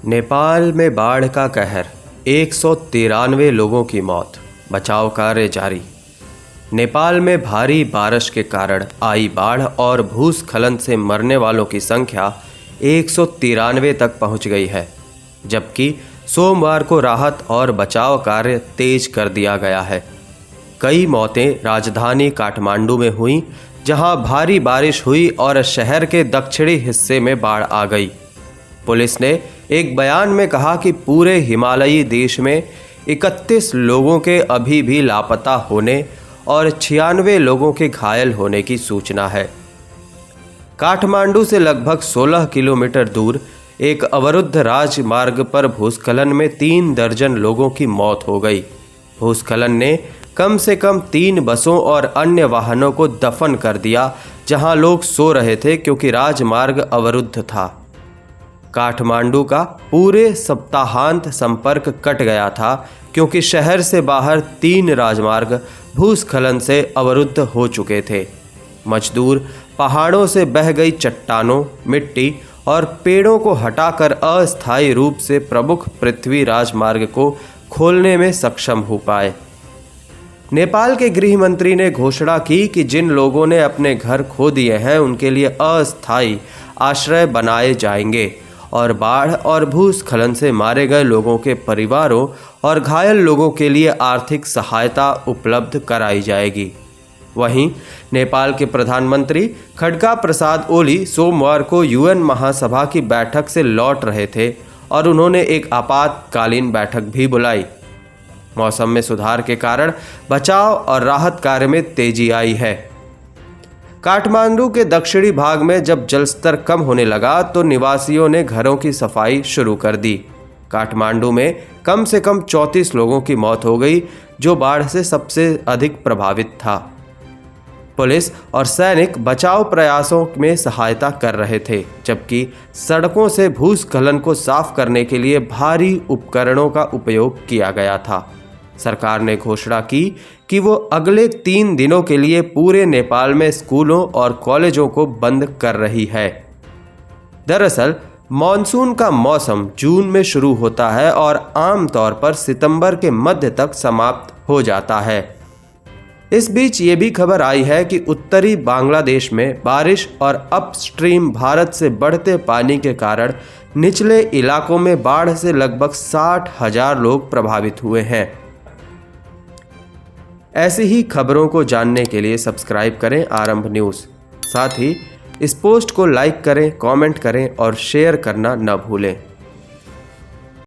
नेपाल में बाढ़ का कहर, 193 लोगों की मौत, बचाव कार्य जारी। नेपाल में भारी बारिश के कारण आई बाढ़ और भूस्खलन से मरने वालों की संख्या 193 तक पहुंच गई है, जबकि सोमवार को राहत और बचाव कार्य तेज कर दिया गया है। कई मौतें राजधानी काठमांडू में हुई, जहां भारी बारिश हुई और शहर के दक्षिणी हिस्से में बाढ़ आ गई। पुलिस ने एक बयान में कहा कि पूरे हिमालयी देश में 31 लोगों के अभी भी लापता होने और 96 लोगों के घायल होने की सूचना है। काठमांडू से लगभग 16 किलोमीटर दूर एक अवरुद्ध राजमार्ग पर भूस्खलन में 3 दर्जन लोगों की मौत हो गई। भूस्खलन ने कम से कम 3 बसों और अन्य वाहनों को दफन कर दिया, जहां लोग सो रहे थे क्योंकि राजमार्ग अवरुद्ध था। काठमांडू का पूरे सप्ताहांत संपर्क कट गया था क्योंकि शहर से बाहर 3 राजमार्ग भूस्खलन से अवरुद्ध हो चुके थे। मजदूर पहाड़ों से बह गई चट्टानों, मिट्टी और पेड़ों को हटाकर अस्थायी रूप से प्रमुख पृथ्वी राजमार्ग को खोलने में सक्षम हो पाए। नेपाल के गृह मंत्री ने घोषणा की कि जिन लोगों ने अपने घर खो दिए हैं उनके लिए अस्थायी आश्रय बनाए जाएंगे और बाढ़ और भूस्खलन से मारे गए लोगों के परिवारों और घायल लोगों के लिए आर्थिक सहायता उपलब्ध कराई जाएगी। वहीं नेपाल के प्रधानमंत्री खड्गा प्रसाद ओली सोमवार को यूएन महासभा की बैठक से लौट रहे थे और उन्होंने एक आपातकालीन बैठक भी बुलाई। मौसम में सुधार के कारण बचाव और राहत कार्य में तेजी आई है। काठमांडू के दक्षिणी भाग में जब जलस्तर कम होने लगा तो निवासियों ने घरों की सफाई शुरू कर दी। काठमांडू में कम से कम 34 लोगों की मौत हो गई, जो बाढ़ से सबसे अधिक प्रभावित था। पुलिस और सैनिक बचाव प्रयासों में सहायता कर रहे थे, जबकि सड़कों से भूस्खलन को साफ करने के लिए भारी उपकरणों का उपयोग किया गया था। सरकार ने घोषणा की कि वो अगले 3 दिनों के लिए पूरे नेपाल में स्कूलों और कॉलेजों को बंद कर रही है। दरअसल मॉनसून का मौसम जून में शुरू होता है और आमतौर पर सितंबर के मध्य तक समाप्त हो जाता है। इस बीच ये भी खबर आई है कि उत्तरी बांग्लादेश में बारिश और अपस्ट्रीम भारत से बढ़ते पानी के कारण निचले इलाकों में बाढ़ से लगभग 60,000 लोग प्रभावित हुए हैं। ऐसी ही खबरों को जानने के लिए सब्सक्राइब करें आरंभ न्यूज़। साथ ही इस पोस्ट को लाइक करें, कमेंट करें और शेयर करना न भूलें।